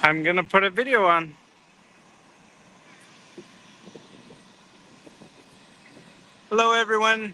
I'm going to put a video on. Hello, everyone.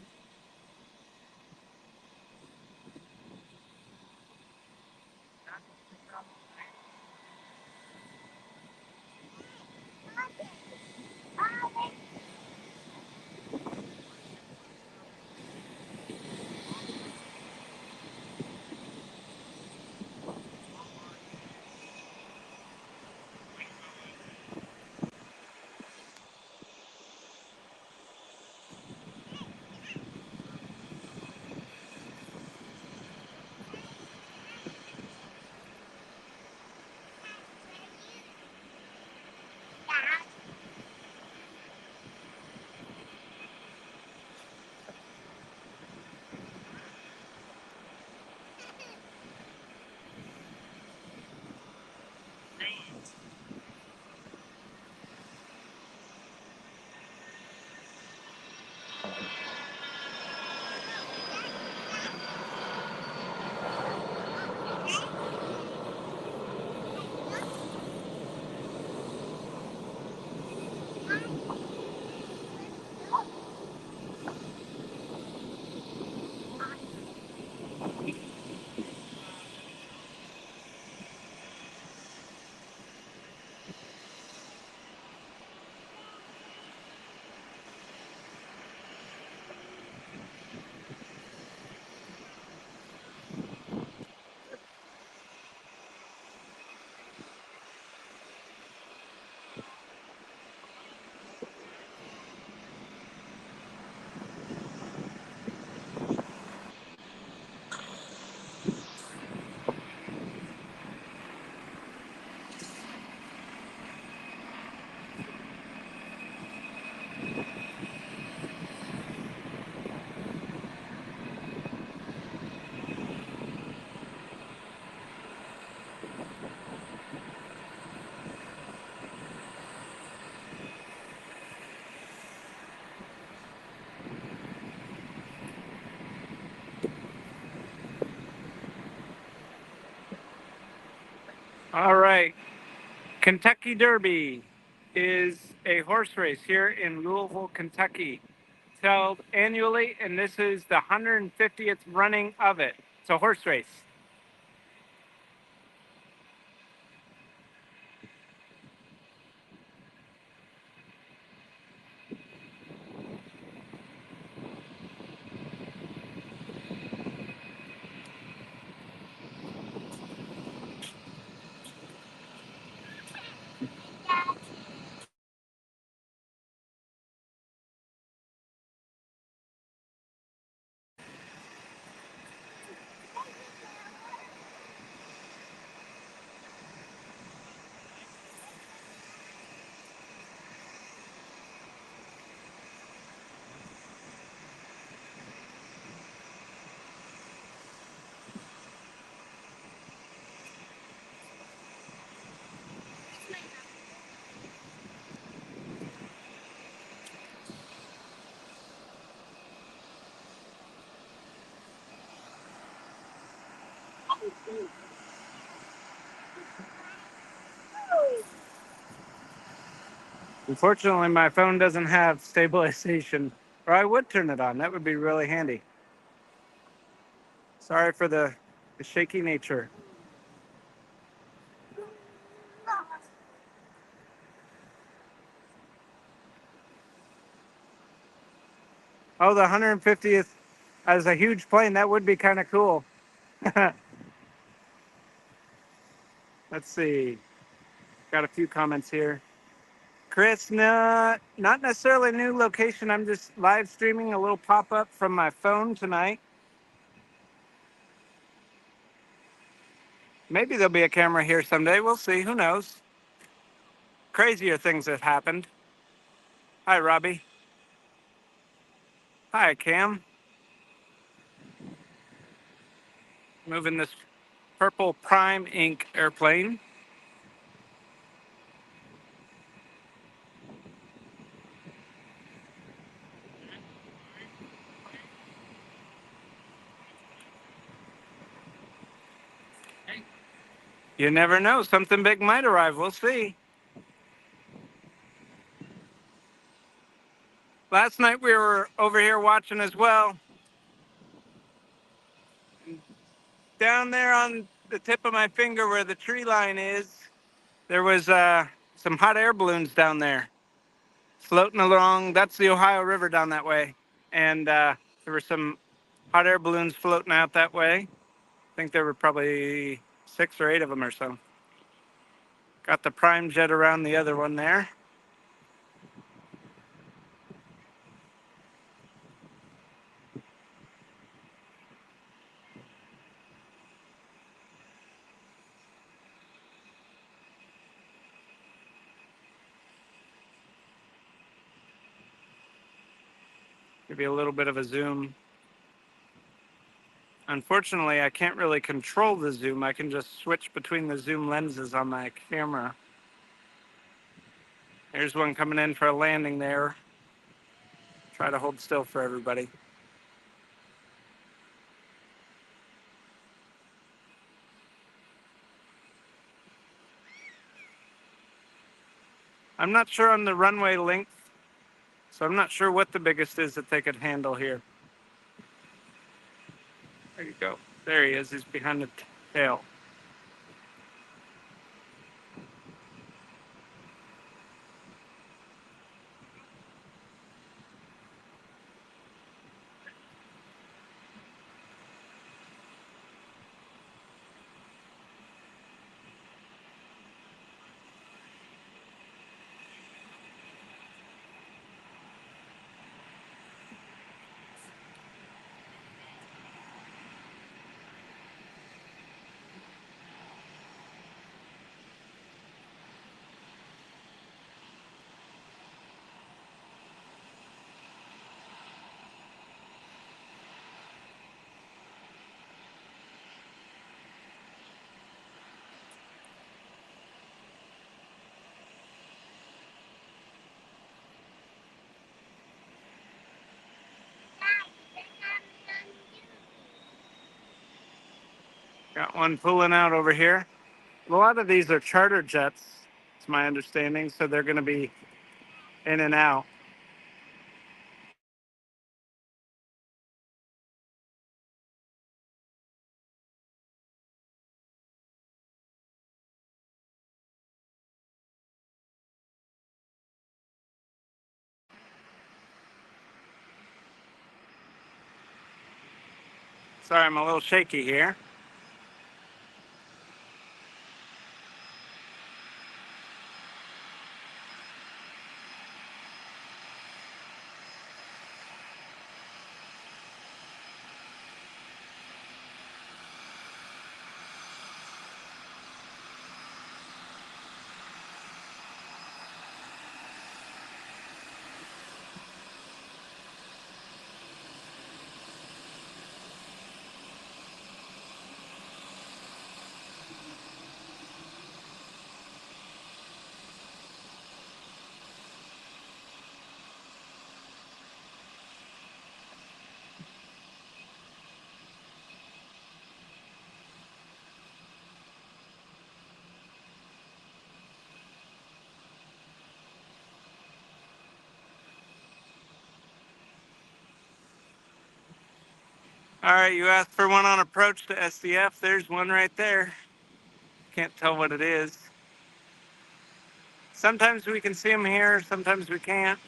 All right. Kentucky Derby is a horse race here in Louisville, Kentucky. It's held annually, and this is the 150th running of it. It's a horse race. Unfortunately, my phone doesn't have stabilization, or I would turn it on. That would be really handy. Sorry for the shaky nature. Oh, the 150th as a huge plane. That would be kind of cool. Let's see. Got a few comments here. Chris, no, not necessarily a new location. I'm just live streaming a little pop up from my phone tonight. Maybe there'll be a camera here someday. We'll see. Who knows? Crazier things have happened. Hi, Robbie. Hi, Cam. Moving this purple Prime Ink airplane. You never know. Something big might arrive. We'll see. Last night we were over here watching as well. Down there on the tip of my finger where the tree line is, there was some hot air balloons down there floating along. That's the Ohio River down that way. And there were some hot air balloons floating out that way. I think there were probably 6 or 8 of them or so. Got the prime jet around the other one there. Give you a little bit of a zoom. Unfortunately, I can't really control the zoom. I can just switch between the zoom lenses on my camera. Here's one coming in for a landing there. Try to hold still for everybody. I'm not sure on the runway length, so I'm not sure what the biggest is that they could handle here. There you go. There he is. He's behind the tail. Got one pulling out over here. A lot of these are charter jets, it's my understanding, so they're going to be in and out. Sorry, I'm a little shaky here. All right, you asked for one on approach to SDF. There's one right there. Can't tell what it is. Sometimes we can see them here, sometimes we can't.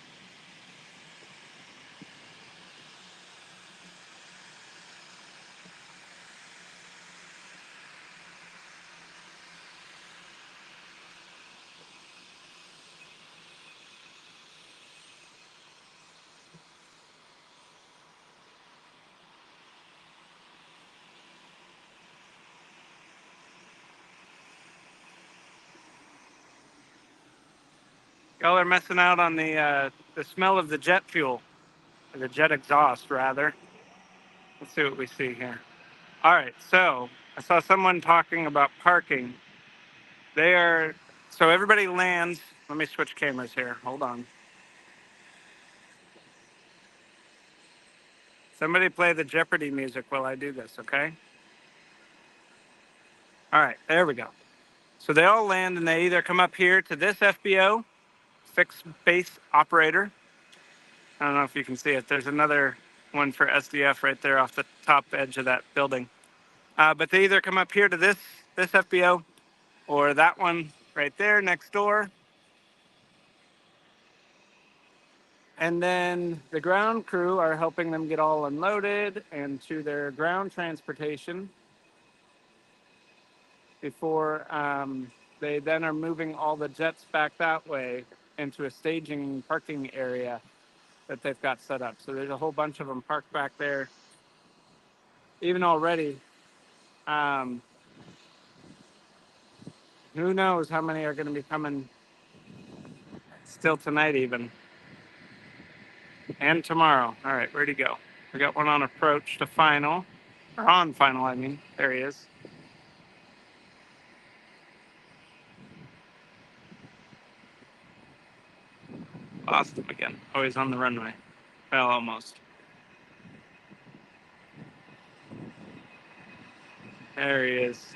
Y'all are messing out on the smell of the jet fuel, or the jet exhaust, rather. Let's see what we see here. All right, so I saw someone talking about parking. They are, so everybody lands. Let me switch cameras here. Hold on. Somebody play the Jeopardy music while I do this, okay? All right, there we go. So they all land and they either come up here to this FBO, fixed base operator. I don't know if you can see it. There's another one for SDF right there off the top edge of that building. But they either come up here to this FBO or that one right there next door. And then the ground crew are helping them get all unloaded and to their ground transportation before they then are moving all the jets back that way into a staging parking area that they've got set up. So there's a whole bunch of them parked back there. Even already, um, who knows how many are going to be coming still tonight even. And tomorrow. All right, where'd he go? We got one on approach to final. Or on final, I mean. There he is. Lost him again. Oh, he's on the runway. Well, almost. There he is.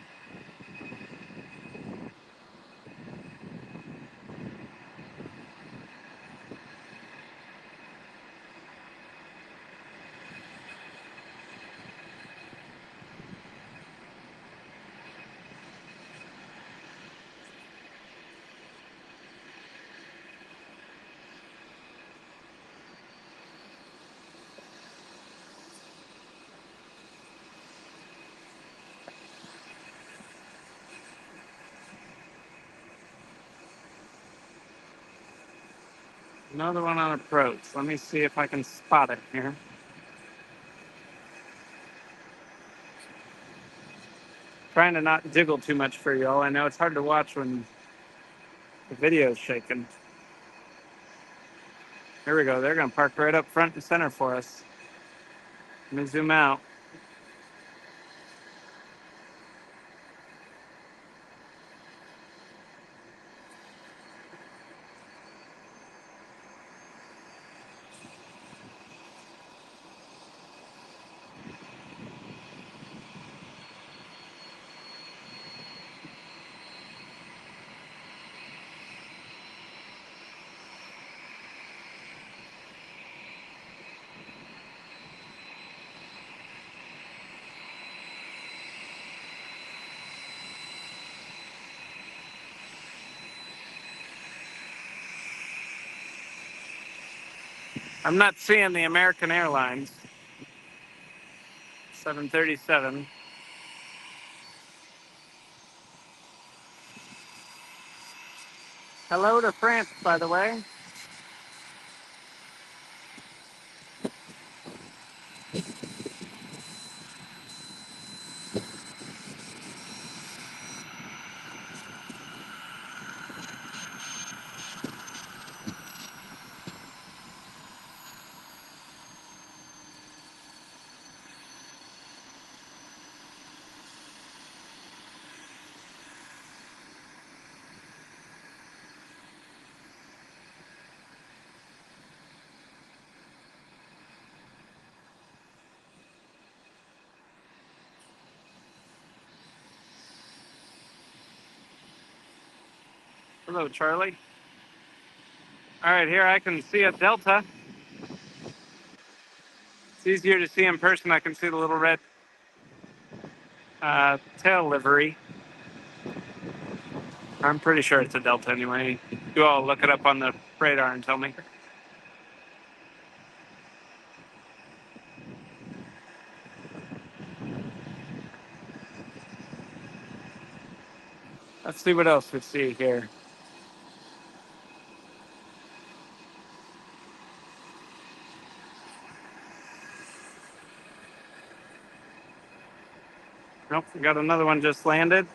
Another one on approach. Let me see if I can spot it here. Trying to not jiggle too much for y'all. I know it's hard to watch when the video's shaking. Here we go. They're going to park right up front and center for us. Let me zoom out. I'm not seeing the American Airlines 737. Hello to France, by the way. Hello, Charlie. All right, here I can see a Delta. It's easier to see in person. I can see the little red tail livery. I'm pretty sure it's a Delta anyway. You all look it up on the radar and tell me. Let's see what else we see here. Nope, we got another one just landed.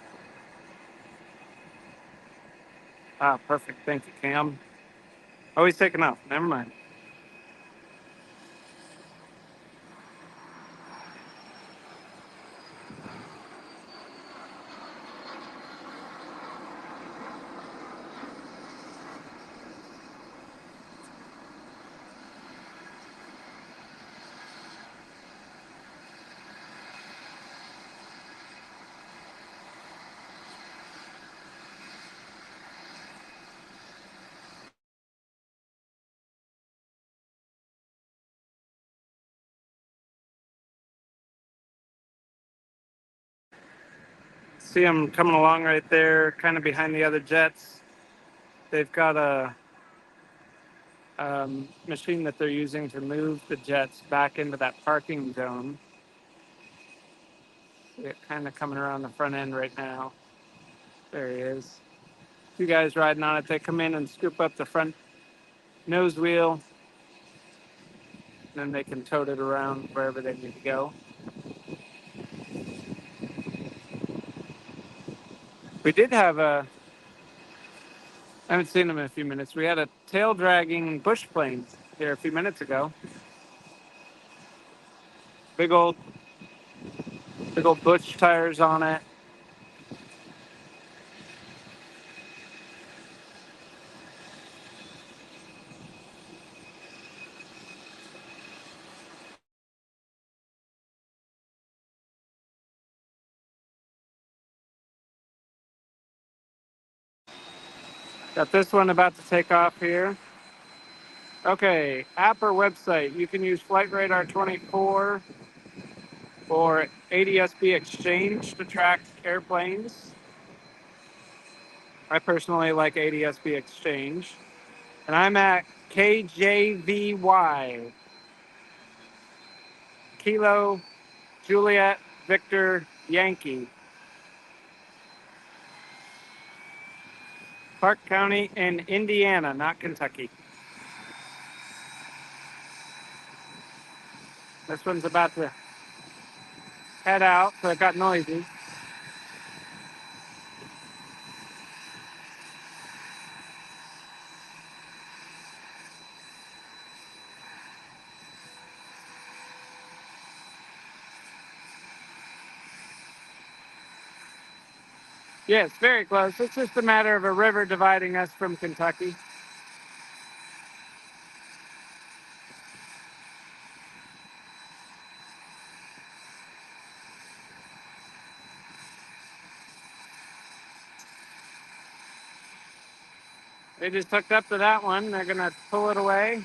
Ah, perfect. Thank you, Cam. Oh, he's taking off. Never mind. See them coming along right there, kind of behind the other jets. They've got a machine that they're using to move the jets back into that parking zone. See it kind of coming around the front end right now. There he is. Two guys riding on it. They come in and scoop up the front nose wheel, and then they can tote it around wherever they need to go. We did have I haven't seen them in a few minutes. We had a tail dragging bush plane here a few minutes ago. Big old, big old bush tires on it. Got this one about to take off here. Okay, app or website. You can use Flight Radar 24 or ADSB Exchange to track airplanes. I personally like ADSB Exchange. And I'm at KJVY, Kilo Juliet Victor Yankee, Clark County in Indiana, not Kentucky. This one's about to head out, so it got noisy. Yes, very close. It's just a matter of a river dividing us from Kentucky. They just hooked up to that one. They're going to pull it away.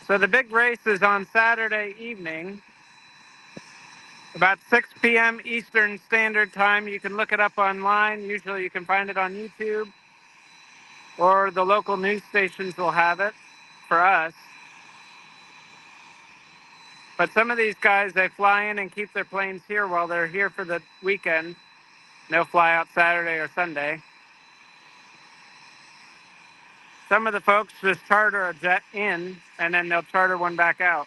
So the big race is on Saturday evening, about 6 p.m. Eastern Standard Time. You can look it up online. Usually you can find it on YouTube, or the local news stations will have it for us. But some of these guys, they fly in and keep their planes here while they're here for the weekend. They'll fly out Saturday or Sunday. Some of the folks just charter a jet in, and then they'll charter one back out.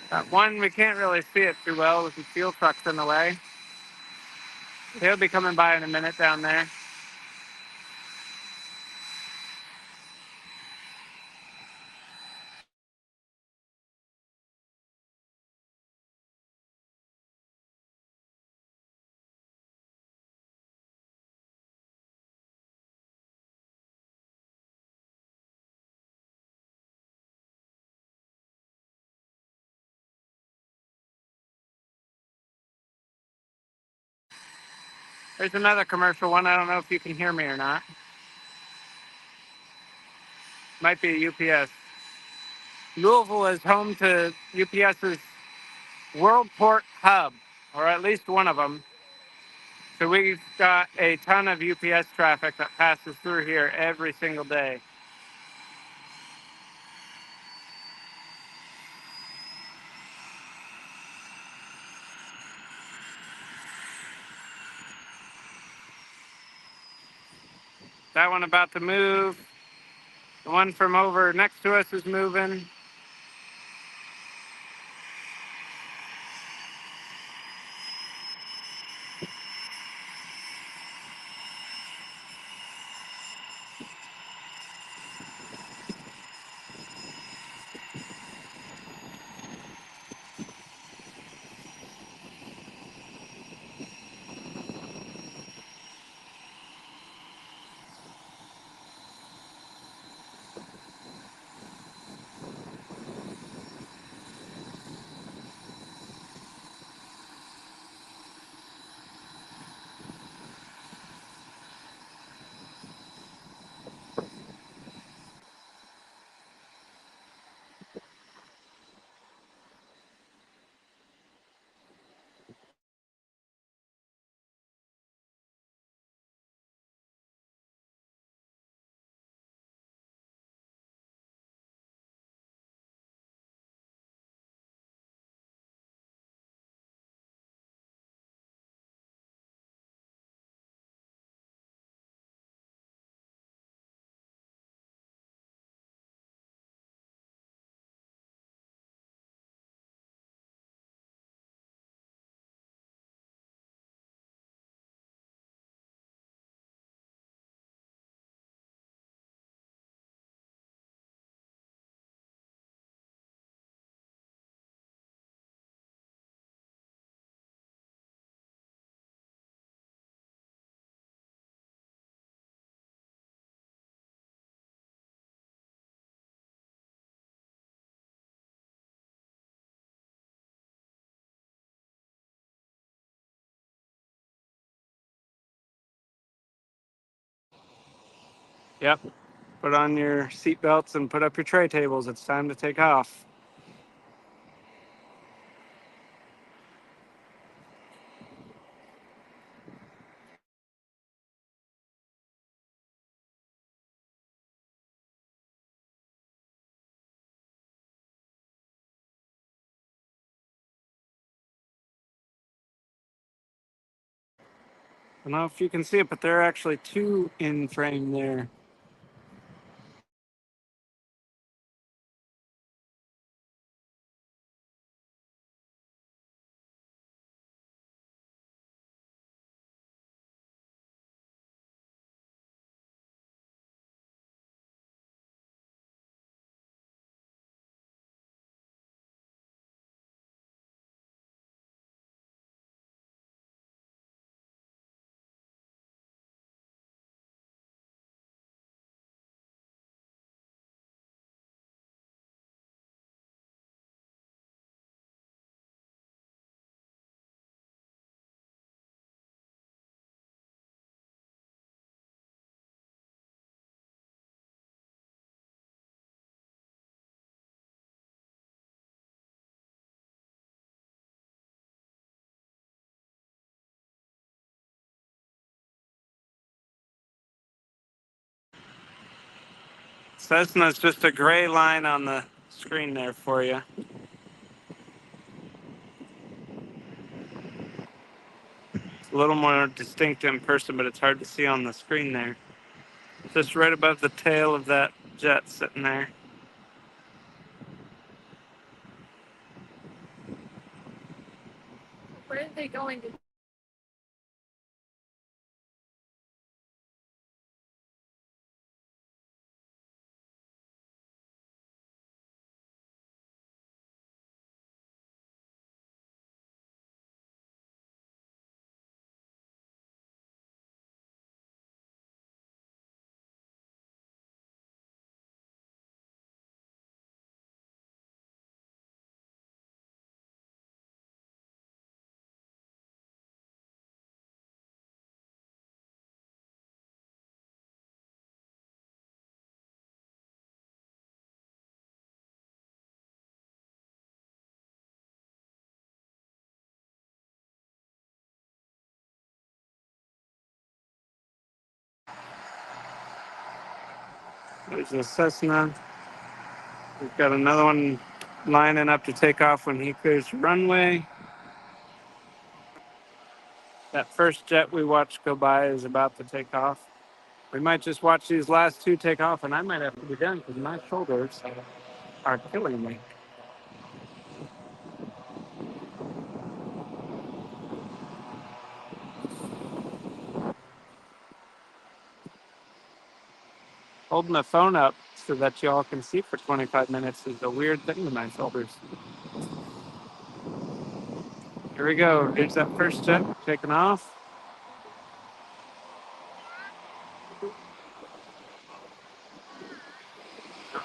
That one, we can't really see it too well with the fuel trucks in the way. He'll be coming by in a minute down there. There's another commercial one. I don't know if you can hear me or not. Might be a UPS. Louisville is home to UPS's World Port Hub, or at least one of them. So we've got a ton of UPS traffic that passes through here every single day. That one about to move. The one from over next to us is moving. Yep. Put on your seat belts and put up your tray tables. It's time to take off. I don't know if you can see it, but there are actually two in frame there. Cessna's just a gray line on the screen there for you. It's a little more distinct in person, but it's hard to see on the screen there. Just right above the tail of that jet sitting there. Where are they going to? There's a Cessna. We've got another one lining up to take off when he clears the runway. That first jet we watched go by is about to take off. We might just watch these last two take off, and I might have to be done because my shoulders are killing me. Holding the phone up so that you all can see for 25 minutes is a weird thing to my shoulders. Here we go. Here's that first jet taking off.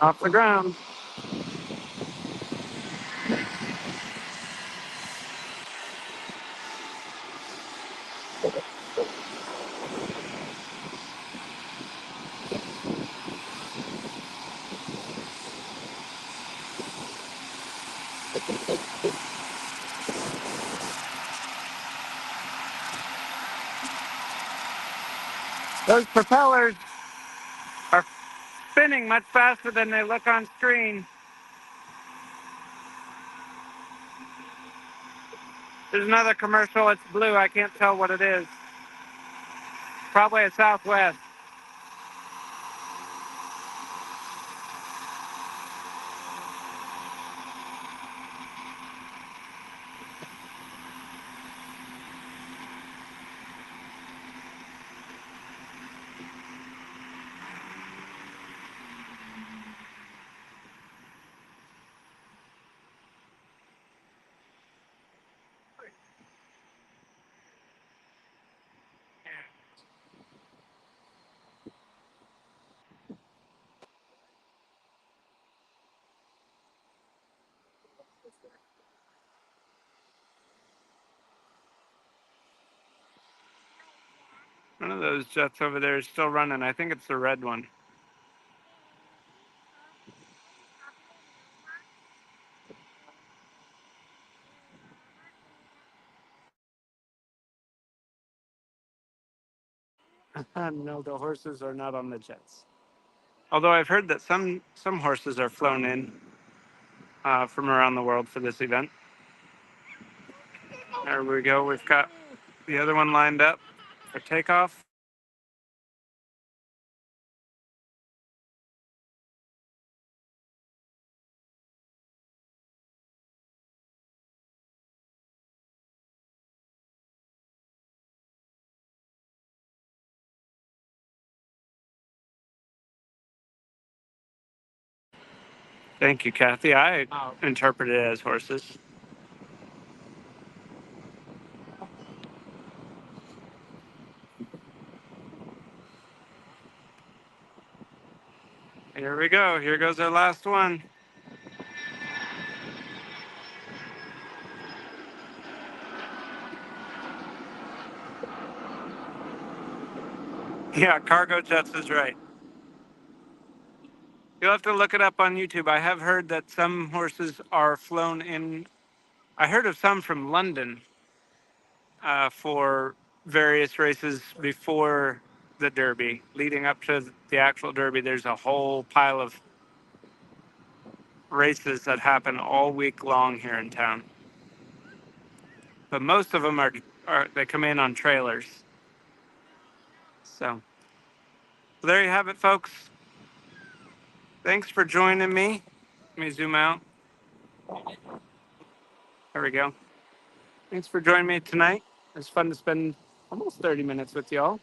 Off the ground. Those propellers are spinning much faster than they look on screen. There's another commercial. It's blue. I can't tell what it is. Probably a Southwest. One of those jets over there is still running. I think it's the red one. No, the horses are not on the jets. Although I've heard that some horses are flown in from around the world for this event. There we go. We've got the other one lined up for takeoff. Thank you, Kathy. I interpret it as horses. Here we go. Here goes our last one. Yeah, cargo jets is right. You'll have to look it up on YouTube. I have heard that some horses are flown in. I heard of some from London for various races before the Derby. Leading up to the actual Derby, there's a whole pile of races that happen all week long here in town. But most of them are they come in on trailers. So there you have it, folks. Thanks for joining me. Let me zoom out. There we go. Thanks for joining me tonight. It's fun to spend almost 30 minutes with y'all.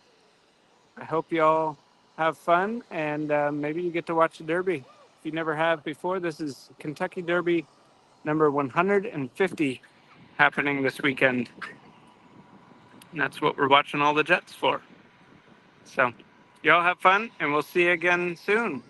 I hope y'all have fun and maybe you get to watch the Derby. If you never have before, this is Kentucky Derby number 150 happening this weekend. And that's what we're watching all the jets for. So y'all have fun and we'll see you again soon.